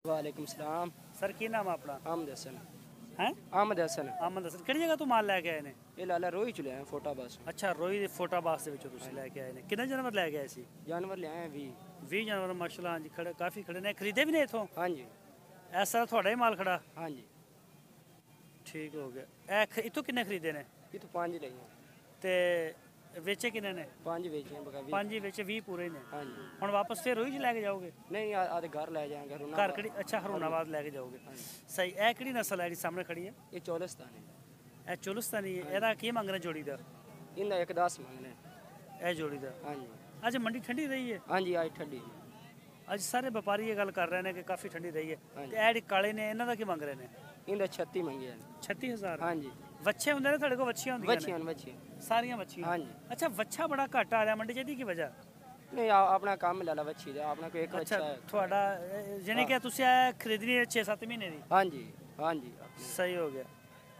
वालेकुम सलाम। सर की नाम है अपना? आमद हसन। हैं? आमद हसन। अहमद हसन। ਕਿਹੜੀ ਜਗ੍ਹਾ ਤੋਂ ਮਾਲ ਲੈ ਕੇ ਆਏ ਨੇ? ਇਹ ਲਾਲਾ ਰੋਈ ਚ ਲਿਆਏ ਫੋਟਾ ਬਸ। ਅੱਛਾ, ਰੋਈ ਦੇ ਫੋਟਾ ਬਾਕਸ ਦੇ ਵਿੱਚੋਂ ਤੁਸੀਂ ਲੈ ਕੇ ਆਏ ਨੇ। ਕਿੰਨੇ ਜਾਨਵਰ ਲੈ ਕੇ ਆਏ ਸੀ? ਜਾਨਵਰ ਲਿਆਏ 20। 20 ਜਾਨਵਰ ਮਾਸ਼ਾਅੱਲਾ। ਹਾਂਜੀ, ਖੜੇ ਕਾਫੀ ਖੜੇ ਨੇ। ਖਰੀਦੇ ਵੀ ਨੇ ਇਥੋਂ? ਹਾਂਜੀ ਇਸ ਸਾਰਾ ਤੁਹਾਡਾ ਹੀ ਮਾਲ ਖੜਾ? ਹਾਂਜੀ। ਠੀਕ ਹੋ ਗਿਆ। ਇਹ ਇਥੋਂ ਕਿੰਨੇ ਖਰੀਦੇ ਨੇ? ਇਹ ਤੋਂ 5 ਲਈਆਂ ਤੇ ਵੇਚੇ ਕਿੰਨੇ ਨੇ? 5 ਵੇਚੀਆਂ ਬਗਾ 20। 5 ਹੀ ਵੇਚੇ, 20 ਪੂਰੇ ਨੇ। ਹਾਂਜੀ। ਹੁਣ ਵਾਪਸ ਫਿਰ ਰੋਈ ਚ ਲੈ ਕੇ ਜਾਓਗੇ? ਨਹੀਂ ਆਦੇ ਘਰ ਲੈ ਜਾਾਂਗੇ ਘਰ ਕਿਹੜੀ? ਅੱਛਾ, ਹਰੂਨਾਬਾਦ ਲੈ ਕੇ ਜਾਓਗੇ। ਸਹੀ। ਇਹ ਕਿਹੜੀ ਨਸਲ ਹੈ ਜਿਹੜੀ ਸਾਹਮਣੇ ਖੜੀ ਹੈ? ਇਹ ਚੋਲਿਸਤਾਨ ਹੈ। ਇਹ ਚੋਲਿਸਤਾਨੀ ਹੈ। ਇਹਦਾ ਕੀ ਮੰਗਣਾ ਜੋੜੀ ਦਾ? ਇਹਦਾ 110 ਮੰਗਨੇ। ਇਹ ਜੋੜੀ ਦਾ? ਹਾਂਜੀ। ਅੱਜ ਮੰਡੀ ਠੰਡੀ ਰਹੀ ਹੈ? ਹਾਂਜੀ ਅੱਜ ਠੰਡੀ। ਅੱਜ ਸਾਰੇ ਵਪਾਰੀ ਇਹ ਗੱਲ ਕਰ ਰਹੇ ਨੇ ਕਿ ਕਾਫੀ ਠੰਡੀ ਰਹੀ ਹੈ। ਤੇ ਇਹ ਜਿਹੜੇ ਕਾਲੇ ਨੇ ਇਹਨਾਂ ਦਾ ਕੀ ਮੰਗ ਰਹੇ ਨੇ? ਇਹਦਾ 36 ਮੰਗਿਆ। 36000? ਹਾਂਜੀ। ਵੱਛੇ ਹੁੰਦੇ ਨੇ ਤੁਹਾਡੇ ਕੋਲ? ਵੱਛੀਆਂ ਹੁੰਦੀਆਂ ਨੇ? ਵੱਛੀਆਂ ਸਾਰੀਆਂ ਵੱਛੀਆਂ? ਹਾਂਜੀ। ਅੱਛਾ, ਵੱਛਾ ਬੜਾ ਘੱਟ ਆ ਰਿਹਾ ਮੰਡੀ ਚ, ਇਹਦੀ ਕੀ ਵਜ੍ਹਾ? ਨਹੀਂ ਆਪਣਾ ਕੰਮ ਲੈ ਲਾ ਵੱਛੀ ਦਾ। ਆਪਣਾ ਕੋਈ ਇੱਕ ਵੱਛਾ ਹੈ ਤੁਹਾਡਾ, ਯਾਨੀ ਕਿ ਤੁਸੀਂ ਇਹ ਖਰੀਦਣੀ ਹੈ 6-7 ਮਹੀਨੇ ਦੀ? ਹਾਂਜੀ ਹਾਂਜੀ। ਸਹੀ ਹੋ ਗਿਆ।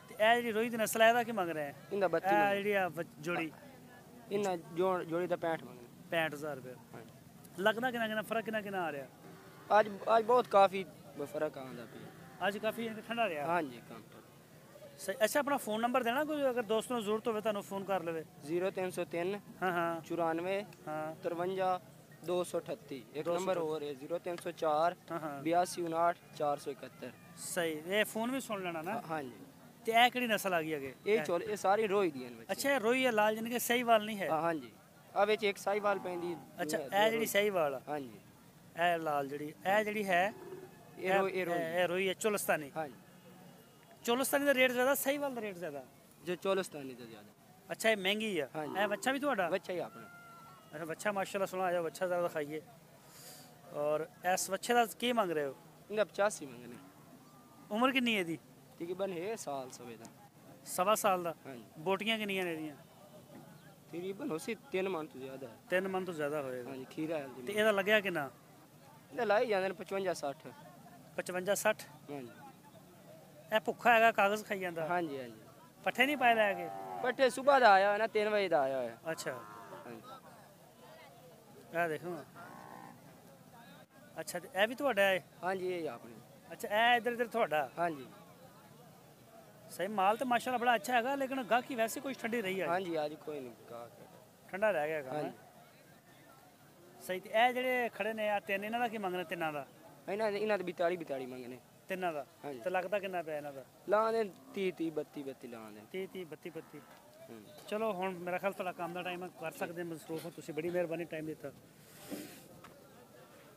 ਤੇ ਇਹ ਜਿਹੜੀ ਰੋਈ ਦੀ ਨਸਲ ਹੈ ਇਹਦਾ ਕੀ ਮੰਗ ਰਹੇ ਹੈ? ਇਹਦਾ 32 ਇਹ ਜਿਹੜੀ ਆ ਜੋੜੀ? ਇਹਨਾਂ ਜੋੜੀ ਦਾ 65 ਮੰਗਨੇ। 65000 ਰੁਪਏ? ਹਾਂਜੀ। ਲੱਗਦਾ ਕਿੰਨਾ ਫਰਕ ਕਿੰਨਾ ਆ ਰਿਹਾ? ਅੱਜ ਬਹੁਤ ਕਾਫੀ ਫਰਕ ਆਉਂਦਾ ਪਿਆ। ਅੱਜ ਕਾਫੀ ਠੰਡਾ ਰਿਹਾ? ਹਾਂਜੀ ਕੰਮ ਸਹੀ। ਅੱਛਾ, ਆਪਣਾ ਫੋਨ ਨੰਬਰ ਦੇਣਾ, ਕੋਈ ਅਗਰ ਦੋਸਤ ਨੂੰ ਜ਼ਰੂਰਤ ਹੋਵੇ ਤੁਹਾਨੂੰ ਫੋਨ ਕਰ ਲਵੇ। 0303 ਹਾਂ ਹਾਂ 94 ਹਾਂ 53 238। ਇੱਕ ਨੰਬਰ ਹੋਰ ਹੈ 0304 ਹਾਂ ਹਾਂ 8259 471। ਸਹੀ। ਇਹ ਫੋਨ ਵੀ ਸੁਣ ਲੈਣਾ ਨਾ? ਹਾਂਜੀ। ਤੇ ਇਹ ਕਿਹੜੀ ਨਸਲ ਆ ਗਈ ਅੱਗੇ? ਇਹ ਸਾਰੀ ਰੋਈ ਦੀਆਂ ਨੇ। ਅੱਛਾ, ਇਹ ਰੋਈ ਹੈ ਲਾਲ, ਜਾਨੀ ਕਿ ਸਹੀਵਾਲ ਨਹੀਂ ਹੈ? ਹਾਂਜੀ। ਆ ਵਿੱਚ ਇੱਕ ਸਾਈਵਾਲ ਪੈਂਦੀ। ਅੱਛਾ, ਇਹ ਜਿਹੜੀ ਸਹੀਵਾਲ ਆ? ਹਾਂਜੀ। ਇਹ ਲਾਲ ਜਿਹੜੀ, ਇਹ ਜਿਹੜੀ ਹੈ ਇਹ ਰੋਈ ਹੈ ਚੋਲਿਸਤਾਨੀ? ਹਾਂਜੀ। ਚੋਲਿਸਤਾਨੀ ਦਾ ਰੇਟ ਜ਼ਿਆਦਾ, ਸਹੀਵਾਲ ਦਾ ਰੇਟ ਜ਼ਿਆਦਾ? ਜੋ ਚੋਲਿਸਤਾਨੀ ਦਾ ਜ਼ਿਆਦਾ। ਅੱਛਾ, ਇਹ ਮਹਿੰਗੀ ਆ? ਇਹ ਬੱਚਾ ਵੀ ਤੁਹਾਡਾ? ਬੱਚਾ ਹੀ ਆਪਣਾ। ਅੱਛਾ, ਬੱਚਾ ਮਾਸ਼ਾਅੱਲਾ ਸੋਹਣਾ ਆ ਜਾ। ਬੱਚਾ ਜ਼ਿਆਦਾ ਦਿਖਾਈਏ। ਔਰ ਇਸ ਬੱਚੇ ਦਾ ਕੀ ਮੰਗ ਰਹੇ ਹੋ? ਇਹਦਾ 85 ਮੰਗਨੇ। ਉਮਰ ਕਿੰਨੀ ਹੈ ਇਹਦੀ? ਤਕਰੀਬਨ ਹੈ ਸਾਲ ਸਵੇ ਦਾ। ਸਵਾ ਸਾਲ ਦਾ? ਹਾਂਜੀ। ਬੋਟੀਆਂ ਕਿੰਨੀਆਂ ਨੇ ਇਹਦੀਆਂ? ਤਕਰੀਬਨ ਹੋਸੀ 3 ਮਨ ਤੋਂ ਜ਼ਿਆਦਾ ਹੈ। 3 ਮਨ ਤੋਂ ਜ਼ਿਆਦਾ ਹੋਏਗਾ? ਹਾਂਜੀ। ਖੀਰਾ ਹੈ ਤੇ ਇਹਦਾ ਲੱਗਿਆ ਕਿੰਨਾ? ਇਹਦਾ ਲਾਈ ਜਾਂਦੇ ਨੇ 55 60। 55-60? ਹਾਂਜੀ। ਇਹ ਭੁੱਖਾ ਹੈਗਾ, ਕਾਗਜ਼ ਖਾਈ ਜਾਂਦਾ? ਹਾਂਜੀ ਹਾਂਜੀ। ਪੱਠੇ ਨਹੀਂ ਪਾਏ ਲੈ ਕੇ? ਪੱਠੇ ਸਵੇਰ ਦਾ ਆਇਆ ਨਾ 3 ਵਜੇ ਦਾ ਆਇਆ ਹੋਇਆ। ਅੱਛਾ। ਹਾਂਜੀ। ਇਹ ਦੇਖੋ। ਅੱਛਾ, ਤੇ ਇਹ ਵੀ ਤੁਹਾਡਾ ਹੈ? ਹਾਂਜੀ ਇਹ ਆਪਣੀ। ਅੱਛਾ, ਇਹ ਇੱਧਰ ਤੁਹਾਡਾ? ਹਾਂਜੀ। ਸਹੀ। ਮਾਲ ਤਾਂ ਮਾਸ਼ਾਅੱਲਾ ਬੜਾ ਅੱਛਾ ਹੈਗਾ, ਲੇਕਿਨ ਗਾਹਕੀ ਵੈਸੇ ਕੁਝ ਠੰਡੀ ਰਹੀ ਹੈ? ਹਾਂਜੀ ਅੱਜ ਕੋਈ ਨਹੀਂ ਗਾਹਕ ਠੰਡਾ ਰਹਿ ਗਿਆ ਕੰਮ। ਸਹੀ। ਤੇ ਇਹ ਜਿਹੜੇ ਖੜੇ ਨੇ ਆ ਤਿੰਨ, ਇਹਨਾਂ ਦਾ ਕੀ ਮੰਗਣਾ? ਤਿੰਨਾਂ ਦਾ? ਇਹਨਾਂ ਦੇ 42 ਮੰਗਨੇ। ਤਿੰਨਾਂ ਦਾ? ਹਾਂਜੀ। ਤੇ ਲੱਗਦਾ ਕਿੰਨਾ ਪਿਆ ਇਹਨਾਂ ਦਾ? ਲਾਉਂਦੇ 30 32 ਲਾਉਂਦੇ। 30 32। ਚਲੋ, ਹੁਣ ਮੇਰਾ ਖਿਆਲ ਤੁਹਾਡਾ ਕੰਮ ਦਾ ਟਾਈਮ ਹੈ, ਕਰ ਸਕਦੇ ਮਸਰੂਫ ਹੋ ਤੁਸੀਂ। ਬੜੀ ਮਿਹਰਬਾਨੀ ਟਾਈਮ ਦਿੱਤਾ।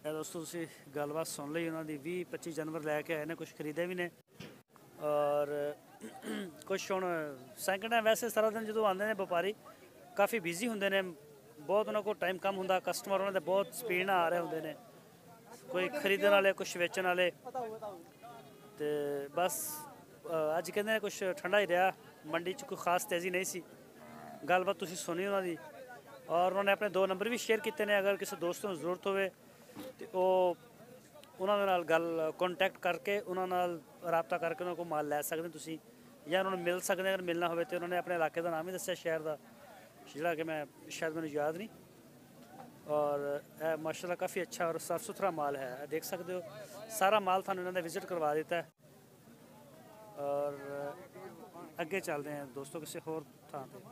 ਇਹ ਦੋਸਤੋ ਤੁਸੀਂ ਗੱਲਬਾਤ ਸੁਣ ਲਈ ਉਹਨਾਂ ਦੀ। 20-25 ਜਾਨਵਰ ਲੈ ਕੇ ਆਏ ਨੇ, ਕੁਝ ਖਰੀਦੇ ਵੀ ਨੇ ਔਰ ਕੁਛ ਹੁਣ ਸੈਕਿੰਡ ਹੈ। ਵੈਸੇ ਸਾਰਾ ਦਿਨ ਜਦੋਂ ਆਉਂਦੇ ਨੇ ਵਪਾਰੀ ਕਾਫੀ ਬਿਜ਼ੀ ਹੁੰਦੇ ਨੇ, ਬਹੁਤ ਉਹਨਾਂ ਕੋਲ ਟਾਈਮ ਕਮ ਹੁੰਦਾ। ਕਸਟਮਰ ਉਹਨਾਂ ਦੇ ਬਹੁਤ ਸਪੀਡ ਨਾਲ ਆ ਰਹੇ ਹੁੰਦੇ ਨੇ, ਕੋਈ ਖਰੀਦਣ ਵਾਲੇ, ਕੁਛ ਵੇਚਣ ਵਾਲੇ। ਤੇ ਬਸ ਅੱਜ ਕਹਿੰਦੇ ਨੇ ਕੁਛ ਠੰਡਾ ਹੀ ਰਿਹਾ, ਮੰਡੀ 'ਚ ਕੋਈ ਖਾਸ ਤੇਜ਼ੀ ਨਹੀਂ ਸੀ। ਗੱਲਬਾਤ ਤੁਸੀਂ ਸੁਣੀ ਉਹਨਾਂ ਦੀ ਔਰ ਉਹਨਾਂ ਨੇ ਆਪਣੇ 2 ਨੰਬਰ ਵੀ ਸ਼ੇਅਰ ਕੀਤੇ ਨੇ। ਅਗਰ ਕਿਸੇ ਦੋਸਤ ਨੂੰ ਜ਼ਰੂਰਤ ਹੋਵੇ ਤੇ ਉਹ ਉਹਨਾਂ ਦੇ ਨਾਲ ਗੱਲ ਕੰਟੈਕਟ ਕਰਕੇ, ਉਹਨਾਂ ਨਾਲ ਰਾਬਤਾ ਕਰਕੇ ਉਹਨਾਂ ਕੋਲ ਮਾਲ ਲੈ ਸਕਦੇ ਤੁਸੀਂ, ਜਾਂ ਉਹਨਾਂ ਨੂੰ ਮਿਲ ਸਕਦੇ। ਅਗਰ ਮਿਲਣਾ ਹੋਵੇ ਤਾਂ ਉਹਨਾਂ ਨੇ ਆਪਣੇ ਇਲਾਕੇ ਦਾ ਨਾਮ ਹੀ ਦੱਸਿਆ, ਸ਼ਹਿਰ ਦਾ, ਜਿਹੜਾ ਕਿ ਮੈਂ ਸ਼ਾਇਦ ਮੈਨੂੰ ਯਾਦ ਨਹੀਂ। ਔਰ ਇਹ ਮਾਸ਼ਾਅੱਲਾ ਕਾफ़ी अच्छा और साफ़ सुथरा माल है। देख सकते हो सारा माल थानू इन्होंने विजिट करवा देता है। और अगे चलते हैं दोस्तों किसी होर थां पे।